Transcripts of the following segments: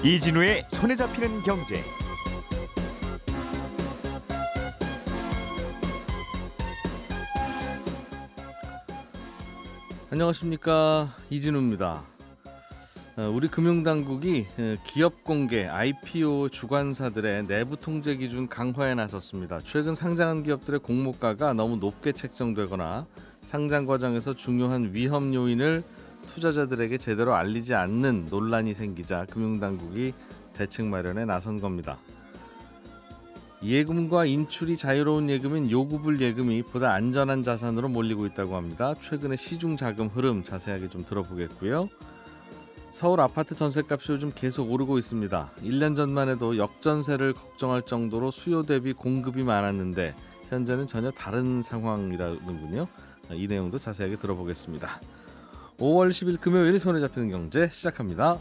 이진우의 손에 잡히는 경제. 안녕하십니까, 이진우입니다. 우리 금융당국이 기업 공개 IPO 주관사들의 내부 통제 기준 강화에 나섰습니다. 최근 상장한 기업들의 공모가가 너무 높게 책정되거나 상장 과정에서 중요한 위험 요인을 투자자들에게 제대로 알리지 않는 논란이 생기자 금융당국이 대책 마련에 나선 겁니다. 예금과 인출이 자유로운 예금인 요구불 예금이 보다 안전한 자산으로 몰리고 있다고 합니다. 최근의 시중 자금 흐름 자세하게 좀 들어보겠고요. 서울 아파트 전셋값이 요즘 계속 오르고 있습니다. 1년 전만 해도 역전세를 걱정할 정도로 수요 대비 공급이 많았는데 현재는 전혀 다른 상황이라는군요. 이 내용도 자세하게 들어보겠습니다. 5월 10일 금요일 손에 잡히는 경제 시작합니다.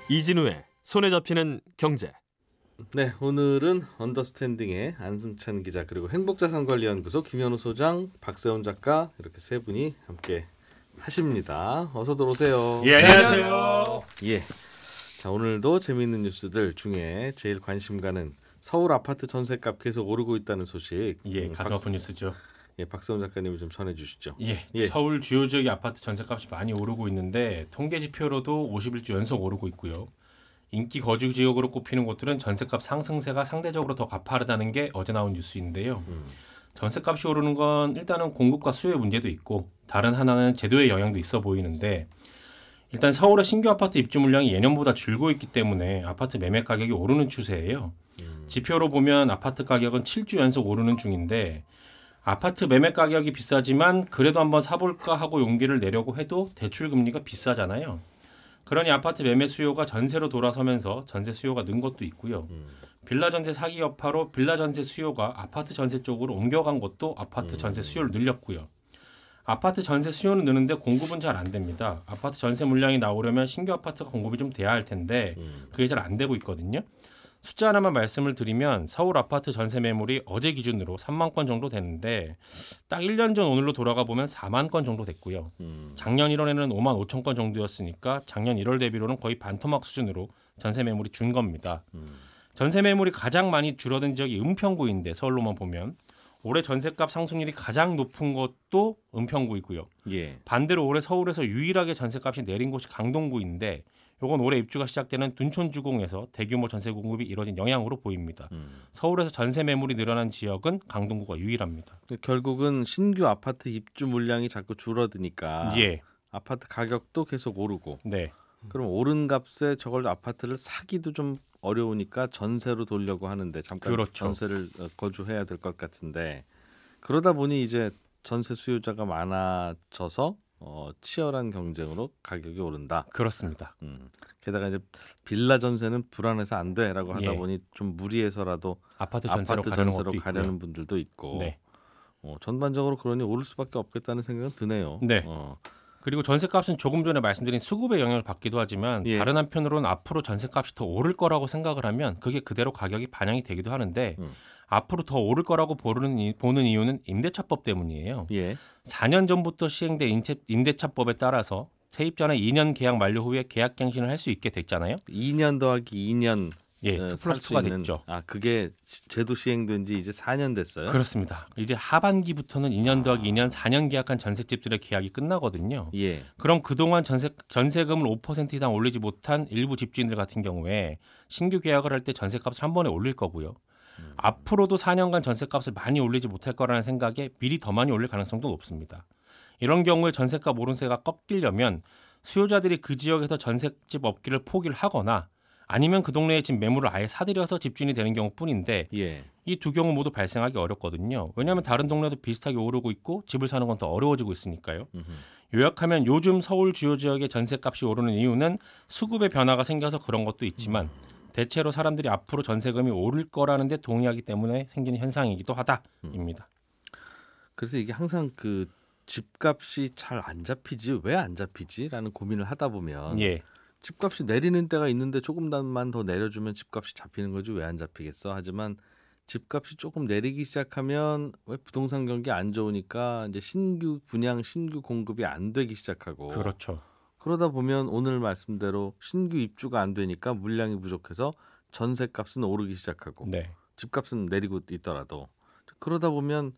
이진우의 손에 잡히는 경제. 네, 오늘은 언더스탠딩의 안승찬 기자 그리고 행복자산관리연구소 김현우 소장, 박세훈 작가 이렇게 세 분이 함께 하십니다. 어서 들어오세요. 예, 안녕하세요. 예. 자, 오늘도 재미있는 뉴스들 중에 제일 관심 가는 서울 아파트 전셋값 계속 오르고 있다는 소식. 예, 가슴 아픈 뉴스죠. 예, 박세훈 작가님이 좀 전해 주시죠. 예, 서울 주요 지역의 아파트 전셋값이 많이 오르고 있는데 통계 지표로도 50일주 연속 오르고 있고요. 인기 거주 지역으로 꼽히는 곳들은 전셋값 상승세가 상대적으로 더 가파르다는 게 어제 나온 뉴스인데요. 전셋값이 오르는 건 일단은 공급과 수요의 문제도 있고 다른 하나는 제도의 영향도 있어 보이는데 일단 서울의 신규 아파트 입주 물량이 예년보다 줄고 있기 때문에 아파트 매매 가격이 오르는 추세예요. 지표로 보면 아파트 가격은 7주 연속 오르는 중인데 아파트 매매 가격이 비싸지만 그래도 한번 사볼까 하고 용기를 내려고 해도 대출 금리가 비싸잖아요. 그러니 아파트 매매 수요가 전세로 돌아서면서 전세 수요가 는 것도 있고요. 빌라 전세 사기 여파로 빌라 전세 수요가 아파트 전세 쪽으로 옮겨간 것도 아파트 전세 수요를 늘렸고요. 아파트 전세 수요는 느는데 공급은 잘 안 됩니다. 아파트 전세 물량이 나오려면 신규 아파트가 공급이 좀 돼야 할 텐데 그게 잘 안 되고 있거든요. 숫자 하나만 말씀을 드리면 서울 아파트 전세 매물이 어제 기준으로 3만 건 정도 되는데 딱 1년 전 오늘로 돌아가 보면 4만 건 정도 됐고요. 작년 1월에는 5만 5천 건 정도였으니까 작년 1월 대비로는 거의 반토막 수준으로 전세 매물이 준 겁니다. 전세 매물이 가장 많이 줄어든 지역이 은평구인데 서울로만 보면 올해 전셋값 상승률이 가장 높은 것도 은평구이고요. 예. 반대로 올해 서울에서 유일하게 전셋값이 내린 곳이 강동구인데 이건 올해 입주가 시작되는 둔촌주공에서 대규모 전세 공급이 이뤄진 영향으로 보입니다. 서울에서 전세 매물이 늘어난 지역은 강동구가 유일합니다. 결국은 신규 아파트 입주 물량이 자꾸 줄어드니까 예. 아파트 가격도 계속 오르고. 네. 그럼 오른 값에 저걸 아파트를 사기도 좀 어려우니까 전세로 돌려고 하는데 잠깐 그렇죠. 전세를 거주해야 될 것 같은데 그러다 보니 이제 전세 수요자가 많아져서 치열한 경쟁으로 가격이 오른다. 그렇습니다. 게다가 이제 빌라 전세는 불안해서 안 돼라고 하다 예. 보니 좀 무리해서라도 아파트 전세로 가려는 분들도 있고 네. 전반적으로 그러니 오를 수밖에 없겠다는 생각은 드네요. 네. 그리고 전셋값은 조금 전에 말씀드린 수급의 영향을 받기도 하지만 예. 다른 한편으로는 앞으로 전셋값이 더 오를 거라고 생각을 하면 그게 그대로 가격이 반영이 되기도 하는데 앞으로 더 오를 거라고 보는 이유는 임대차법 때문이에요. 예. 4년 전부터 시행된 임대차법에 따라서 세입자는 2년 계약 만료 후에 계약갱신을 할 수 있게 됐잖아요. 2년 더하기 2년 예, 2+2가 됐죠. 그게 제도 시행된 지 이제 4년 됐어요? 그렇습니다. 이제 하반기부터는 2년 더하기 2년 4년 계약한 전셋집들의 계약이 끝나거든요. 예. 그럼 그동안 전세금을 5% 이상 올리지 못한 일부 집주인들 같은 경우에 신규 계약을 할 때 전셋값을 한 번에 올릴 거고요. 앞으로도 4년간 전셋값을 많이 올리지 못할 거라는 생각에 미리 더 많이 올릴 가능성도 높습니다. 이런 경우에 전셋값 오름세가 꺾이려면 수요자들이 그 지역에서 전셋집 얻기를 포기를 하거나 아니면 그 동네에 집 매물을 아예 사들여서 집주인이 되는 경우뿐인데 예. 이 두 경우 모두 발생하기 어렵거든요. 왜냐하면 다른 동네도 비슷하게 오르고 있고 집을 사는 건 더 어려워지고 있으니까요. 요약하면 요즘 서울 주요 지역의 전셋값이 오르는 이유는 수급의 변화가 생겨서 그런 것도 있지만 대체로 사람들이 앞으로 전세금이 오를 거라는 데 동의하기 때문에 생기는 현상이기도 하다입니다. 그래서 이게 항상 그 집값이 잘 안 잡히지 왜 안 잡히지라는 고민을 하다 보면 예. 집값이 내리는 때가 있는데 조금만 더 내려주면 집값이 잡히는 거지 왜 안 잡히겠어? 하지만 집값이 조금 내리기 시작하면 왜 부동산 경기 안 좋으니까 이제 신규 분양, 신규 공급이 안 되기 시작하고 그렇죠. 그러다 보면 오늘 말씀대로 신규 입주가 안 되니까 물량이 부족해서 전세값은 오르기 시작하고 네. 집값은 내리고 있더라도 그러다 보면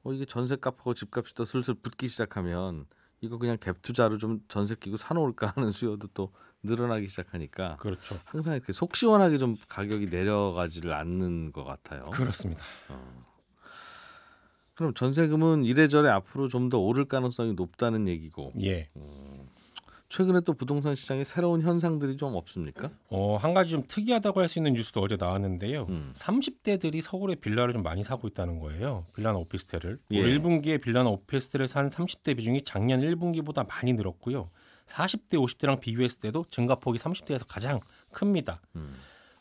이게 전세값하고 집값이 또 슬슬 붙기 시작하면 이거 그냥 갭 투자로 좀 전세 끼고 사놓을까 하는 수요도 또 늘어나기 시작하니까 그렇죠. 항상 이렇게 속 시원하게 좀 가격이 내려가지를 않는 것 같아요. 그렇습니다. 그럼 전세금은 이래저래 앞으로 좀 더 오를 가능성이 높다는 얘기고 예. 최근에 또 부동산 시장에 새로운 현상들이 좀 없습니까? 한 가지 좀 특이하다고 할 수 있는 뉴스도 어제 나왔는데요. 30대들이 서울에 빌라를 좀 많이 사고 있다는 거예요. 빌라나 오피스텔을. 예. 올 1분기에 빌라나 오피스텔을 산 30대 비중이 작년 1분기보다 많이 늘었고요. 40대, 50대랑 비교했을 때도 증가폭이 30대에서 가장 큽니다.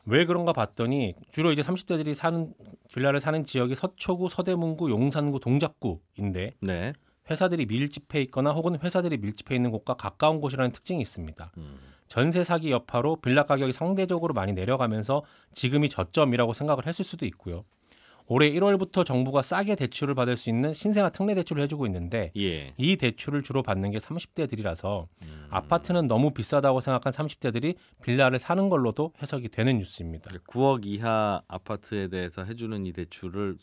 왜 그런가 봤더니 주로 이제 30대들이 사는 빌라를 사는 지역이 서초구, 서대문구, 용산구, 동작구인데 네. 회사들이 밀집해 있거나 혹은 회사들이 밀집해 있는 곳과 가까운 곳이라는 특징이 있습니다. 전세 사기 여파로 빌라 가격이 상대적으로 많이 내려가면서 지금이 저점이라고 생각을 했을 수도 있고요. 올해 1월부터 정부가 싸게 대출을 받을 수 있는 신생아 특례 대출을 해주고 있는데 예. 이 대출을 주로 받는 게 30대들이라서 아파트는 너무 비싸다고 생각한 30대들이 빌라를 사는 걸로도 해석이 되는 뉴스입니다. 9억 이하 아파트에 대해서 해주는 이 대출을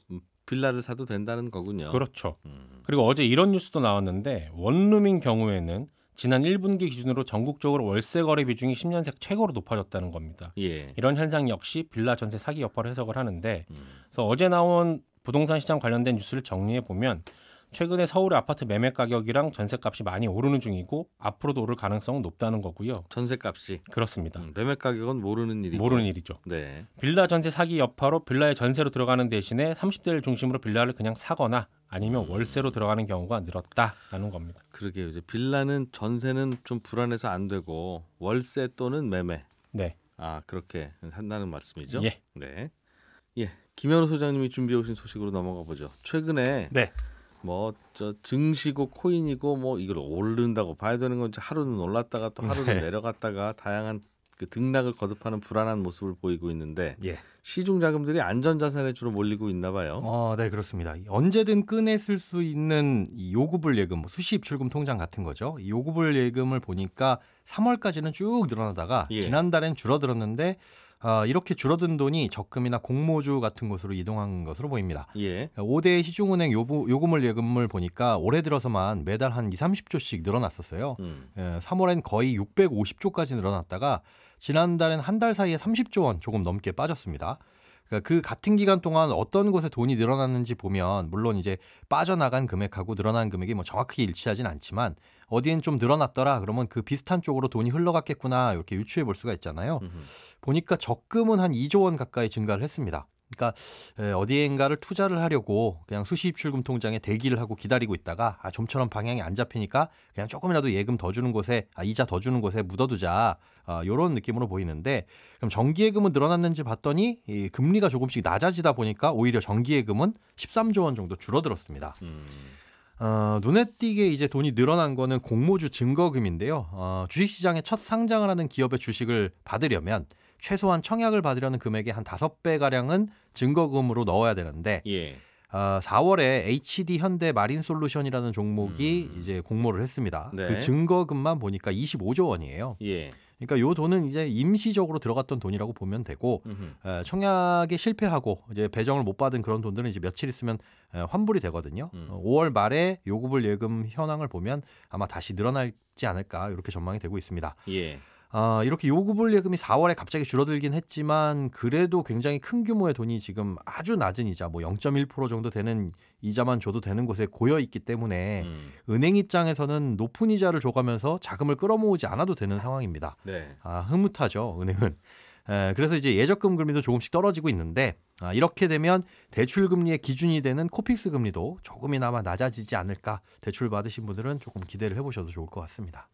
빌라를 사도 된다는 거군요. 그렇죠. 그리고 어제 이런 뉴스도 나왔는데 원룸인 경우에는 지난 1분기 기준으로 전국적으로 월세 거래 비중이 10년 새 최고로 높아졌다는 겁니다. 예. 이런 현상 역시 빌라 전세 사기 여파를 해석을 하는데 그래서 어제 나온 부동산 시장 관련된 뉴스를 정리해 보면 최근에 서울의 아파트 매매 가격이랑 전세값이 많이 오르는 중이고 앞으로도 오를 가능성은 높다는 거고요. 전세값이 그렇습니다. 매매 가격은 모르는 일이고. 모르는 일이죠. 네. 빌라 전세 사기 여파로 빌라의 전세로 들어가는 대신에 30대를 중심으로 빌라를 그냥 사거나 아니면 월세로 들어가는 경우가 늘었다라는 겁니다. 그러게요. 이제 빌라는 전세는 좀 불안해서 안 되고 월세 또는 매매. 네. 그렇게 한다는 말씀이죠. 예. 네. 예. 김현우 소장님이 준비해 오신 소식으로 넘어가 보죠. 최근에 네. 증시고 코인이고 이걸 오른다고 봐야 되는 건지 하루는 올랐다가 또 하루는 네. 내려갔다가 다양한 그 등락을 거듭하는 불안한 모습을 보이고 있는데 예. 시중 자금들이 안전자산에 주로 몰리고 있나 봐요. 네, 그렇습니다. 언제든 꺼내 쓸 수 있는 이 요구불 예금, 수시 입출금 통장 같은 거죠. 이 요구불 예금을 보니까 3월까지는 쭉 늘어나다가 예. 지난달엔 줄어들었는데 이렇게 줄어든 돈이 적금이나 공모주 같은 곳으로 이동한 것으로 보입니다. 예. 5대 시중은행 요금을 예금을 보니까 올해 들어서만 매달 한 2-30조씩 늘어났었어요. 3월엔 거의 650조까지 늘어났다가 지난달엔 한 달 사이에 30조 원 조금 넘게 빠졌습니다. 그러니까 그 같은 기간 동안 어떤 곳에 돈이 늘어났는지 보면 물론 이제 빠져나간 금액하고 늘어난 금액이 정확하게 일치하진 않지만 어디엔 좀 늘어났더라 그러면 그 비슷한 쪽으로 돈이 흘러갔겠구나 이렇게 유추해 볼 수가 있잖아요. 보니까 적금은 한 2조 원 가까이 증가를 했습니다. 그러니까 어디엔가를 투자를 하려고 그냥 수시입출금 통장에 대기를 하고 기다리고 있다가 좀처럼 방향이 안 잡히니까 그냥 조금이라도 예금 더 주는 곳에 이자 더 주는 곳에 묻어두자 이런 느낌으로 보이는데 그럼 정기예금은 늘어났는지 봤더니 이 금리가 조금씩 낮아지다 보니까 오히려 정기예금은 13조 원 정도 줄어들었습니다. 눈에 띄게 이제 돈이 늘어난 거는 공모주 증거금인데요. 주식시장에 첫 상장을 하는 기업의 주식을 받으려면 최소한 청약을 받으려는 금액의 한 5배가량은 증거금으로 넣어야 되는데 예. 4월에 HD 현대 마린솔루션이라는 종목이 이제 공모를 했습니다. 네. 그 증거금만 보니까 25조 원이에요. 예. 그러니까 요 돈은 이제 임시적으로 들어갔던 돈이라고 보면 되고 청약에 실패하고 이제 배정을 못 받은 그런 돈들은 이제 며칠 있으면 환불이 되거든요. 5월 말에 요구불 예금 현황을 보면 아마 다시 늘어나지 않을까 이렇게 전망이 되고 있습니다. 예. 이렇게 요구불 예금이 4월에 갑자기 줄어들긴 했지만 그래도 굉장히 큰 규모의 돈이 지금 아주 낮은 이자 0.1% 정도 되는 이자만 줘도 되는 곳에 고여 있기 때문에 은행 입장에서는 높은 이자를 줘가면서 자금을 끌어모으지 않아도 되는 상황입니다. 네. 흐뭇하죠, 은행은. 그래서 이제 예적금 금리도 조금씩 떨어지고 있는데 이렇게 되면 대출 금리의 기준이 되는 코픽스 금리도 조금이나마 낮아지지 않을까. 대출 받으신 분들은 조금 기대를 해보셔도 좋을 것 같습니다.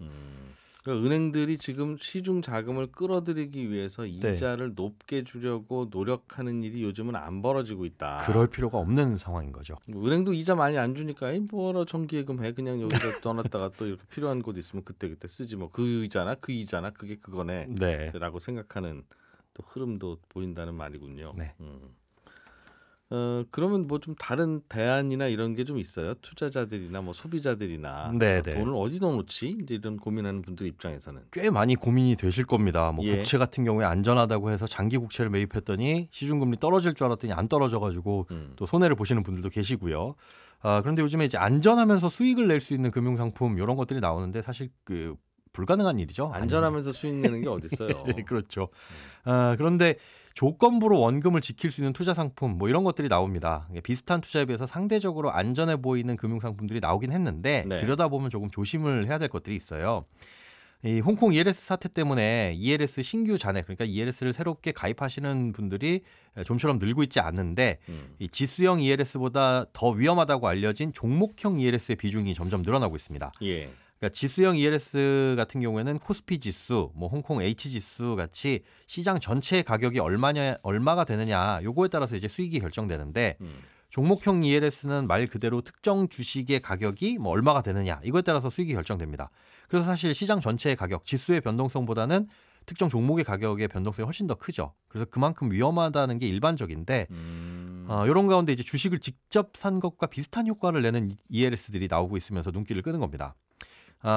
그러니까 은행들이 지금 시중 자금을 끌어들이기 위해서 네. 이자를 높게 주려고 노력하는 일이 요즘은 안 벌어지고 있다. 그럴 필요가 없는 상황인 거죠. 은행도 이자 많이 안 주니까 뭐라 정기예금 해 그냥 여기다 넣어놨다가 또 이렇게 필요한 곳 있으면 그때 쓰지 뭐 그 이자나 그게 그거네 네. 라고 생각하는 또 흐름도 보인다는 말이군요. 네. 그러면 뭐 좀 다른 대안이나 이런 게 좀 있어요? 투자자들이나 뭐 소비자들이나 네, 돈을 어디 넣어놓지? 이제 이런 고민하는 분들 입장에서는 꽤 많이 고민이 되실 겁니다. 뭐 예. 국채 같은 경우에 안전하다고 해서 장기 국채를 매입했더니 시중금리 떨어질 줄 알았더니 안 떨어져가지고 또 손해를 보시는 분들도 계시고요. 그런데 요즘에 이제 안전하면서 수익을 낼 수 있는 금융상품 이런 것들이 나오는데 사실 그 불가능한 일이죠. 안전하면서 수익 내는 게 어딨어요? 네, 그렇죠. 그런데 조건부로 원금을 지킬 수 있는 투자 상품 뭐 이런 것들이 나옵니다. 비슷한 투자에 비해서 상대적으로 안전해 보이는 금융 상품들이 나오긴 했는데 네. 들여다보면 조금 조심을 해야 될 것들이 있어요. 이 홍콩 ELS 사태 때문에 ELS 신규 잔액 그러니까 ELS를 새롭게 가입하시는 분들이 좀처럼 늘고 있지 않는데 이 지수형 ELS보다 더 위험하다고 알려진 종목형 ELS의 비중이 점점 늘어나고 있습니다. 예. 그러니까 지수형 ELS 같은 경우에는 코스피 지수, 뭐 홍콩 H 지수 같이 시장 전체 가격이 얼마가 되느냐 요거에 따라서 이제 수익이 결정되는데 종목형 ELS는 말 그대로 특정 주식의 가격이 뭐 얼마가 되느냐 이거에 따라서 수익이 결정됩니다. 그래서 사실 시장 전체의 가격, 지수의 변동성보다는 특정 종목의 가격의 변동성이 훨씬 더 크죠. 그래서 그만큼 위험하다는 게 일반적인데 이런 가운데 이제 주식을 직접 산 것과 비슷한 효과를 내는 ELS들이 나오고 있으면서 눈길을 끄는 겁니다.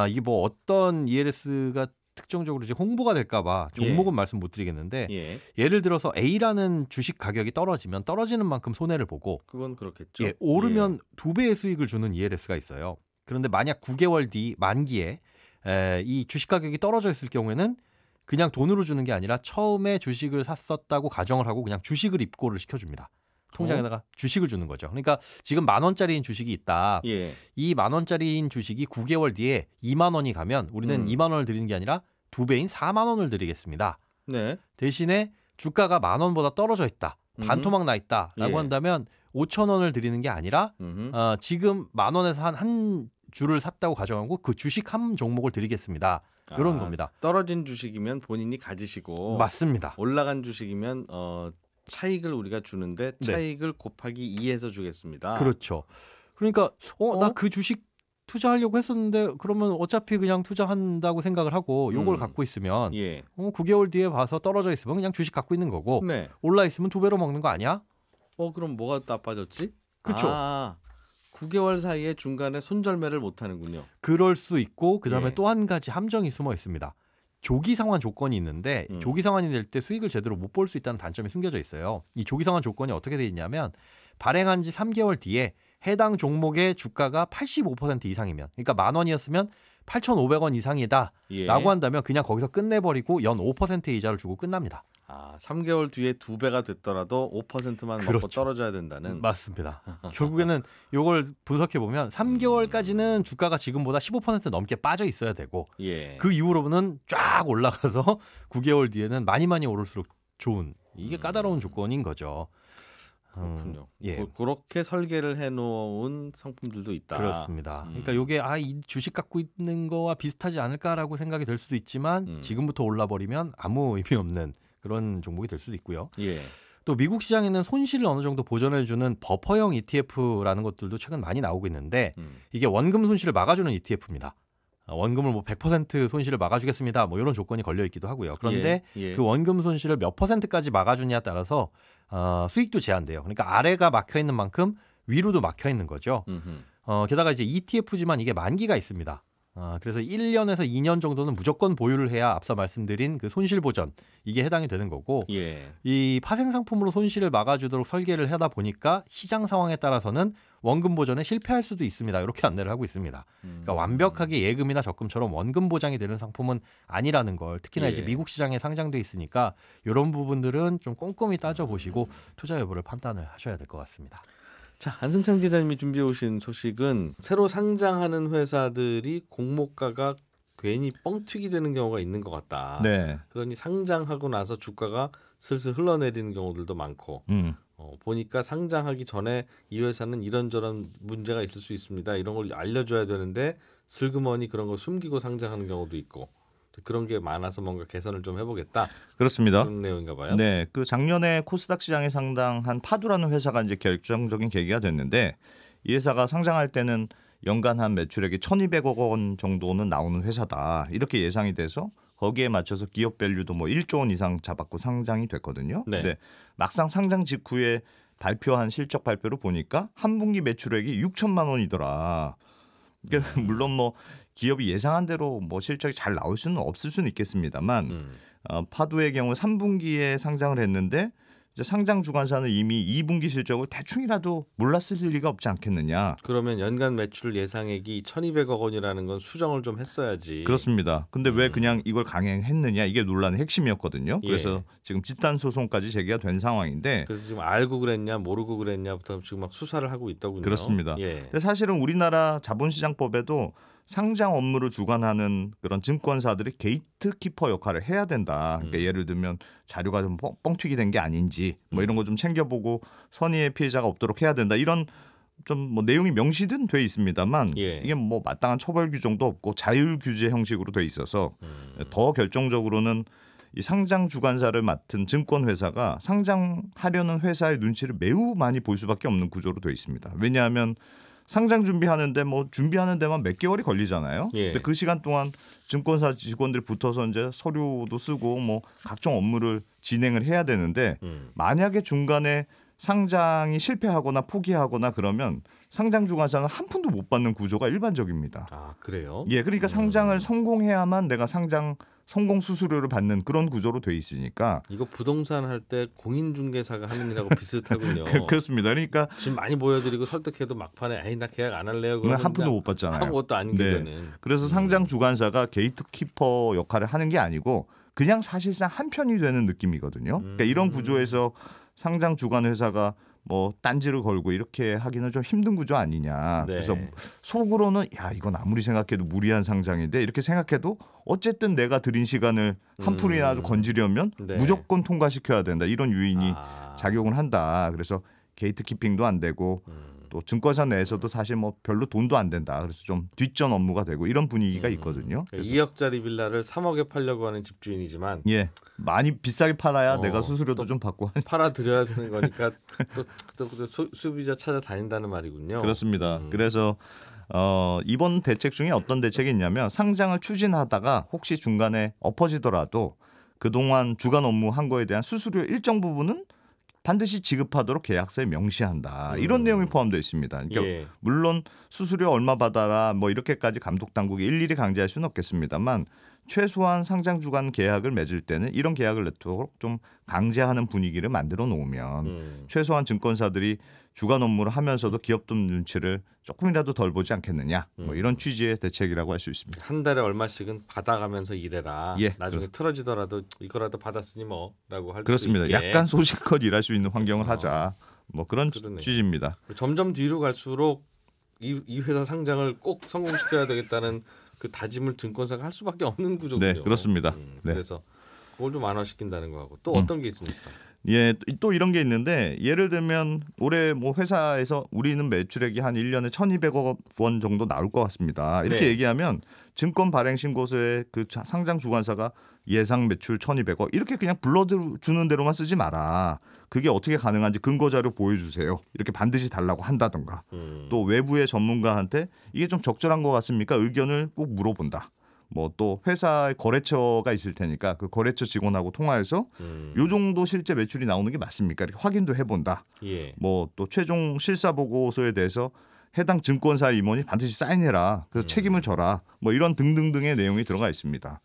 이게 뭐 어떤 ELS가 특정적으로 이제 홍보가 될까봐 종목은 말씀 못 드리겠는데 예를 들어서 A라는 주식 가격이 떨어지면 떨어지는 만큼 손해를 보고 그건 그렇겠죠. 오르면 2배의 수익을 주는 ELS가 있어요. 그런데 만약 9개월 뒤 만기에 이 주식 가격이 떨어져 있을 경우에는 그냥 돈으로 주는 게 아니라 처음에 주식을 샀었다고 가정을 하고 그냥 주식을 입고를 시켜줍니다. 통장에다가 주식을 주는 거죠. 그러니까 지금 10,000원짜리인 주식이 있다. 이 10,000원짜리인 주식이 9개월 뒤에 2만 원이 가면 우리는 2만 원을 드리는 게 아니라 2배인 4만 원을 드리겠습니다. 네. 대신에 주가가 10,000원보다 떨어져 있다. 반토막 나 있다라고 한다면 5,000원을 드리는 게 아니라 지금 10,000원에서 한 주를 샀다고 가정하고 그 주식 한 종목을 드리겠습니다. 이런 겁니다. 떨어진 주식이면 본인이 가지시고 맞습니다. 올라간 주식이면 차익을 우리가 주는데 차익을 곱하기 2해서 주겠습니다. 그렇죠. 그러니까 나 그 주식 투자하려고 했었는데 그러면 어차피 그냥 투자한다고 생각을 하고 요걸 갖고 있으면 9개월 뒤에 봐서 떨어져 있으면 그냥 주식 갖고 있는 거고 올라 있으면 2배로 먹는 거 아니야? 그럼 뭐가 나빠졌지? 그렇죠. 9개월 사이에 중간에 손절매를 못 하는군요. 그럴 수 있고 그다음에 또 한 가지 함정이 숨어 있습니다. 조기 상환 조건이 있는데 조기 상환이 될 때 수익을 제대로 못 볼 수 있다는 단점이 숨겨져 있어요. 이 조기 상환 조건이 어떻게 돼 있냐면 발행한 지 3개월 뒤에 해당 종목의 주가가 85% 이상이면 그러니까 10,000원이었으면 8,500원 이상이다 라고 한다면 그냥 거기서 끝내버리고 연 5%의 이자를 주고 끝납니다. 3개월 뒤에 2배가 됐더라도 5%만 먹고 떨어져야 된다는. 맞습니다. 결국에는 이걸 분석해 보면 3개월까지는 주가가 지금보다 15% 넘게 빠져 있어야 되고 그 이후로는 쫙 올라가서 9개월 뒤에는 많이 오를수록 좋은 이게 까다로운 조건인 거죠. 그렇군요. 그렇게 설계를 해놓은 상품들도 있다. 그렇습니다. 그러니까 이게 이 주식 갖고 있는 거와 비슷하지 않을까라고 생각이 될 수도 있지만 지금부터 올라버리면 아무 의미 없는 그런 종목이 될 수도 있고요. 또 미국 시장에는 손실을 어느 정도 보전해주는 버퍼형 ETF라는 것들도 최근 많이 나오고 있는데 이게 원금 손실을 막아주는 ETF입니다. 원금을 뭐 100% 손실을 막아주겠습니다. 뭐 이런 조건이 걸려 있기도 하고요. 그런데 그 원금 손실을 몇 %까지 막아주냐에 따라서 수익도 제한돼요. 그러니까 아래가 막혀 있는 만큼 위로도 막혀 있는 거죠. 게다가 이제 ETF지만 이게 만기가 있습니다. 그래서 1년에서 2년 정도는 무조건 보유를 해야 앞서 말씀드린 그 손실 보전 이게 해당이 되는 거고 이 파생 상품으로 손실을 막아주도록 설계를 하다 보니까 시장 상황에 따라서는 원금 보전에 실패할 수도 있습니다. 이렇게 안내를 하고 있습니다. 그러니까 완벽하게 예금이나 적금처럼 원금 보장이 되는 상품은 아니라는 걸 특히나 이제 미국 시장에 상장돼 있으니까 이런 부분들은 좀 꼼꼼히 따져보시고 투자 여부를 판단을 하셔야 될 것 같습니다. 자, 안승찬 기자님이 준비해 오신 소식은 새로 상장하는 회사들이 공모가가 괜히 뻥튀기 되는 경우가 있는 것 같다. 그러니 상장하고 나서 주가가 슬슬 흘러내리는 경우들도 많고 보니까 상장하기 전에 이 회사는 이런저런 문제가 있을 수 있습니다. 이런 걸 알려줘야 되는데 슬그머니 그런 걸 숨기고 상장하는 경우도 있고 그런 게 많아서 뭔가 개선을 좀 해보겠다. 그렇습니다. 그런 내용인가 봐요. 네, 그 작년에 코스닥 시장에 상당한 파두라는 회사가 이제 결정적인 계기가 됐는데 이 회사가 상장할 때는 연간 한 매출액이 1,200억 원 정도는 나오는 회사다 이렇게 예상이 돼서 거기에 맞춰서 기업 밸류도 뭐 1조 원 이상 잡았고 상장이 됐거든요. 네. 근데 막상 상장 직후에 발표한 실적 발표를 보니까 한 분기 매출액이 6천만 원이더라. 그러니까 물론 뭐 기업이 예상한 대로 뭐 실적이 잘 나올 수는 없을 수는 있겠습니다만 파두의 경우 3분기에 상장을 했는데 이제 상장 주관사는 이미 2분기 실적을 대충이라도 몰랐을 리가 없지 않겠느냐. 그러면 연간 매출 예상액이 1,200억 원이라는 건 수정을 좀 했어야지. 그렇습니다. 근데 왜 그냥 이걸 강행했느냐 이게 논란의 핵심이었거든요. 그래서 지금 집단 소송까지 제기가 된 상황인데 그래서 지금 알고 그랬냐 모르고 그랬냐부터 지금 막 수사를 하고 있더군요. 그렇습니다. 예. 근데 사실은 우리나라 자본시장법에도 상장 업무를 주관하는 그런 증권사들이 게이트키퍼 역할을 해야 된다. 그러니까 예를 들면 자료가 좀 뻥튀기 된 게 아닌지 뭐 이런 거 좀 챙겨보고 선의의 피해자가 없도록 해야 된다. 이런 좀 뭐 내용이 명시든 돼 있습니다만 이게 뭐 마땅한 처벌 규정도 없고 자율 규제 형식으로 돼 있어서 더 결정적으로는 이 상장 주관사를 맡은 증권회사가 상장하려는 회사의 눈치를 매우 많이 볼 수밖에 없는 구조로 돼 있습니다. 왜냐하면 상장 준비하는데 뭐 준비하는 데만 몇 개월이 걸리잖아요. 근데 그 시간 동안 증권사 직원들 붙어서 이제 서류도 쓰고 뭐 각종 업무를 진행을 해야 되는데 만약에 중간에 상장이 실패하거나 포기하거나 그러면 상장 주관사는 한 푼도 못 받는 구조가 일반적입니다. 아, 그래요? 예, 그러니까 상장을 성공해야만 내가 상장 성공 수수료를 받는 그런 구조로 돼 있으니까 이거 부동산 할 때 공인중개사가 하는 일하고 비슷하군요. 그렇습니다. 그러니까 지금 많이 보여드리고 설득해도 막판에 에이 나 계약 안 할래요. 그러면 한 푼도 못 받잖아요. 아무것도 아닌 게 네. 되는. 그래서 상장 주관사가 게이트키퍼 역할을 하는 게 아니고 그냥 사실상 한 편이 되는 느낌이거든요. 그러니까 이런 구조에서 상장 주관 회사가 뭐 딴지를 걸고 이렇게 하기는 좀 힘든 구조 아니냐. 그래서 속으로는 야 이건 아무리 생각해도 무리한 상장인데 이렇게 생각해도 어쨌든 내가 들인 시간을 한 푼이라도 건지려면 무조건 통과시켜야 된다. 이런 요인이 작용을 한다. 그래서 게이트키핑도 안 되고 또 증권사 내에서도 사실 뭐 별로 돈도 안 된다. 그래서 좀 뒷전 업무가 되고 이런 분위기가 있거든요. 그러니까 2억짜리 빌라를 3억에 팔려고 하는 집주인이지만 예, 많이 비싸게 팔아야 내가 수수료도 좀 받고 팔아드려야 되는 거니까 또 소비자 찾아다닌다는 말이군요. 그렇습니다. 그래서 이번 대책 중에 어떤 대책이 있냐면 상장을 추진하다가 혹시 중간에 엎어지더라도 그동안 주간 업무 한 거에 대한 수수료 일정 부분은 반드시 지급하도록 계약서에 명시한다. 이런 내용이 포함되어 있습니다. 그러니까 물론 수수료 얼마 받아라 뭐 이렇게까지 감독 당국이 일일이 강제할 수는 없겠습니다만 최소한 상장 주간 계약을 맺을 때는 이런 계약을 맺도록 좀 강제하는 분위기를 만들어 놓으면 최소한 증권사들이 주간 업무를 하면서도 기업들 눈치를 조금이라도 덜 보지 않겠느냐. 뭐 이런 취지의 대책이라고 할 수 있습니다. 한 달에 얼마씩은 받아가면서 일해라. 예, 나중에 틀어지더라도 이거라도 받았으니 뭐라고 할 수 그렇습니다. 있게. 약간 소신껏 일할 수 있는 환경을 하자. 뭐 그런 그러네. 취지입니다. 점점 뒤로 갈수록 이 회사 상장을 꼭 성공시켜야 되겠다는 그 다짐을 증권사가 할 수밖에 없는 구조군요. 네, 그렇습니다. 네. 그래서 그걸 좀 완화시킨다는 거하고 또 어떤 게 있습니까? 예, 또 이런 게 있는데 예를 들면 올해 뭐 회사에서 우리는 매출액이 한 1년에 1,200억 원 정도 나올 것 같습니다. 이렇게 얘기하면 증권 발행 신고서에 그 상장 주관사가 예상 매출 1,200억 이렇게 그냥 불러주는 대로만 쓰지 마라. 그게 어떻게 가능한지 근거 자료 보여주세요. 이렇게 반드시 달라고 한다던가. 또 외부의 전문가한테 이게 좀 적절한 것 같습니까? 의견을 꼭 물어본다. 뭐 또 회사의 거래처가 있을 테니까 그 거래처 직원하고 통화해서 요 정도 실제 매출이 나오는 게 맞습니까? 이렇게 확인도 해본다. 뭐 또 최종 실사 보고서에 대해서 해당 증권사 임원이 반드시 사인해라. 그래서 책임을 져라. 뭐 이런 등등등의 내용이 들어가 있습니다.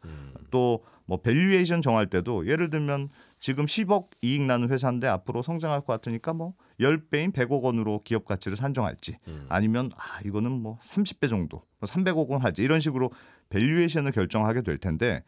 또 뭐 밸류에이션 정할 때도 예를 들면 지금 10억 이익 나는 회사인데 앞으로 성장할 것 같으니까 뭐 10배인 100억 원으로 기업 가치를 산정할지 아니면 이거는 뭐 30배 정도 300억 원 할지 이런 식으로 밸류에이션을 결정하게 될 텐데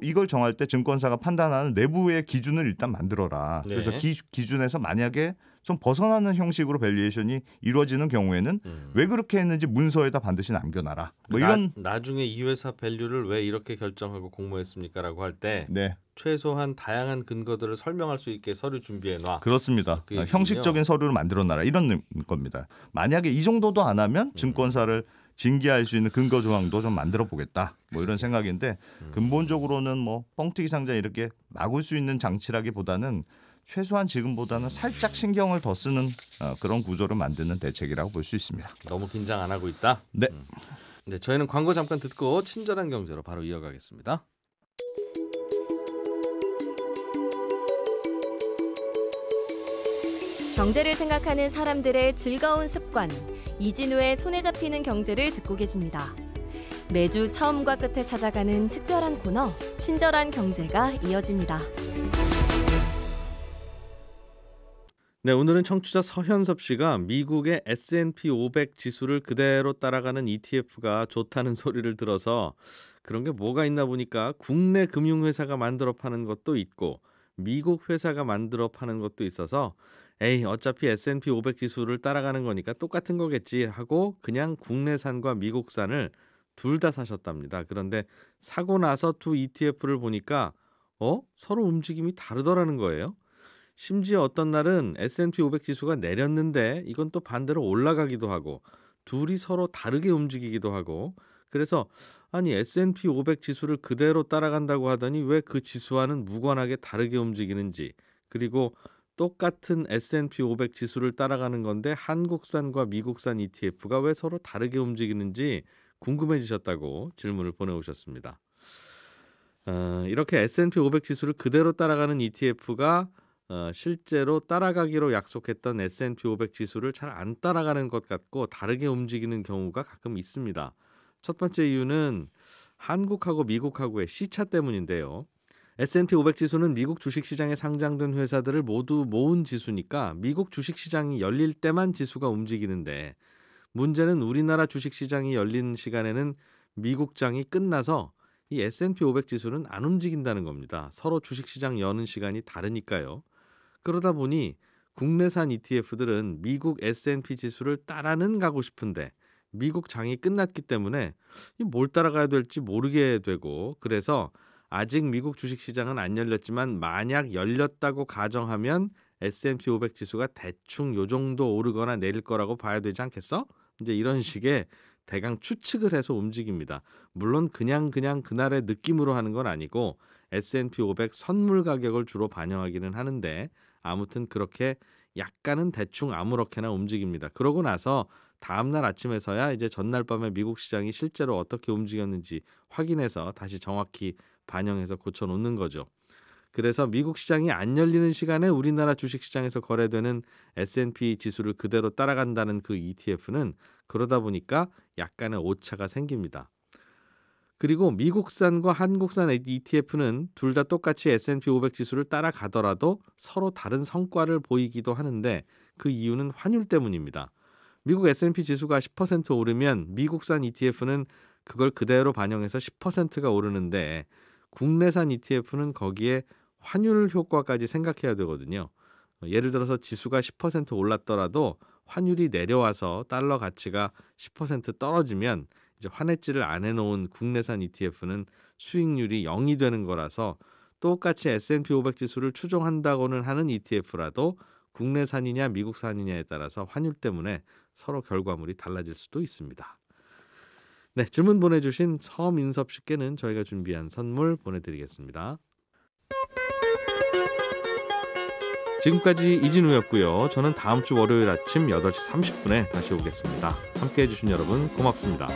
이걸 정할 때 증권사가 판단하는 내부의 기준을 일단 만들어라. 그래서 기준에서 만약에 좀 벗어나는 형식으로 밸류에이션이 이루어지는 경우에는 왜 그렇게 했는지 문서에다 반드시 남겨놔라. 뭐 이런 나중에 이 회사 밸류를 왜 이렇게 결정하고 공모했습니까라고 할 때 최소한 다양한 근거들을 설명할 수 있게 서류 준비해 놔. 그렇습니다. 형식적인 서류를 만들어놔라 이런 겁니다. 만약에 이 정도도 안 하면 증권사를 징계할 수 있는 근거 조항도 좀 만들어 보겠다. 뭐 이런 생각인데 근본적으로는 뭐 뻥튀기 상자 이렇게 막을 수 있는 장치라기보다는 최소한 지금보다는 살짝 신경을 더 쓰는 그런 구조를 만드는 대책이라고 볼 수 있습니다. 너무 긴장 안 하고 있다. 네. 네, 저희는 광고 잠깐 듣고 친절한 경제로 바로 이어가겠습니다. 경제를 생각하는 사람들의 즐거운 습관, 이진우의 손에 잡히는 경제를 듣고 계십니다. 매주 처음과 끝에 찾아가는 특별한 코너, 친절한 경제가 이어집니다. 네, 오늘은 청취자 서현섭 씨가 미국의 S&P 500 지수를 그대로 따라가는 ETF가 좋다는 소리를 들어서 그런 게 뭐가 있나 보니까 국내 금융회사가 만들어 파는 것도 있고 미국 회사가 만들어 파는 것도 있어서 에이 어차피 S&P 500 지수를 따라가는 거니까 똑같은 거겠지 하고 그냥 국내산과 미국산을 둘 다 사셨답니다. 그런데 사고 나서 두 ETF를 보니까 서로 움직임이 다르더라는 거예요. 심지어 어떤 날은 S&P 500 지수가 내렸는데 이건 또 반대로 올라가기도 하고 둘이 서로 다르게 움직이기도 하고 그래서 아니 S&P 500 지수를 그대로 따라간다고 하더니 왜 그 지수와는 무관하게 다르게 움직이는지 그리고 똑같은 S&P 500 지수를 따라가는 건데 한국산과 미국산 ETF가 왜 서로 다르게 움직이는지 궁금해지셨다고 질문을 보내오셨습니다. 이렇게 S&P 500 지수를 그대로 따라가는 ETF가 실제로 따라가기로 약속했던 S&P 500 지수를 잘 안 따라가는 것 같고 다르게 움직이는 경우가 가끔 있습니다. 첫 번째 이유는 한국하고 미국하고의 시차 때문인데요. S&P 500 지수는 미국 주식시장에 상장된 회사들을 모두 모은 지수니까 미국 주식시장이 열릴 때만 지수가 움직이는데 문제는 우리나라 주식시장이 열린 시간에는 미국장이 끝나서 이 S&P 500 지수는 안 움직인다는 겁니다. 서로 주식시장 여는 시간이 다르니까요. 그러다 보니 국내산 ETF들은 미국 S&P 지수를 따라는 가고 싶은데 미국 장이 끝났기 때문에 뭘 따라가야 될지 모르게 되고 그래서 아직 미국 주식시장은 안 열렸지만 만약 열렸다고 가정하면 S&P 500 지수가 대충 요 정도 오르거나 내릴 거라고 봐야 되지 않겠어? 이제 이런 식의 대강 추측을 해서 움직입니다. 물론 그냥 그날의 느낌으로 하는 건 아니고 S&P 500 선물 가격을 주로 반영하기는 하는데 아무튼 그렇게 약간은 대충 아무렇게나 움직입니다. 그러고 나서 다음날 아침에서야 이제 전날 밤에 미국 시장이 실제로 어떻게 움직였는지 확인해서 다시 정확히 반영해서 고쳐놓는 거죠. 그래서 미국 시장이 안 열리는 시간에 우리나라 주식시장에서 거래되는 S&P 지수를 그대로 따라간다는 그 ETF는 그러다 보니까 약간의 오차가 생깁니다. 그리고 미국산과 한국산 ETF는 둘 다 똑같이 S&P 500 지수를 따라가더라도 서로 다른 성과를 보이기도 하는데 그 이유는 환율 때문입니다. 미국 S&P 지수가 10% 오르면 미국산 ETF는 그걸 그대로 반영해서 10%가 오르는데 국내산 ETF는 거기에 환율 효과까지 생각해야 되거든요. 예를 들어서 지수가 10% 올랐더라도 환율이 내려와서 달러 가치가 10% 떨어지면 이제 환해지를 안 해놓은 국내산 ETF는 수익률이 0이 되는 거라서 똑같이 S&P 500 지수를 추종한다고는 하는 ETF라도 국내산이냐 미국산이냐에 따라서 환율 때문에 서로 결과물이 달라질 수도 있습니다. 네, 질문 보내주신 서민섭 씨께는 저희가 준비한 선물 보내드리겠습니다. 지금까지 이진우였고요. 저는 다음 주 월요일 아침 8시 30분에 다시 오겠습니다. 함께해 주신 여러분 고맙습니다.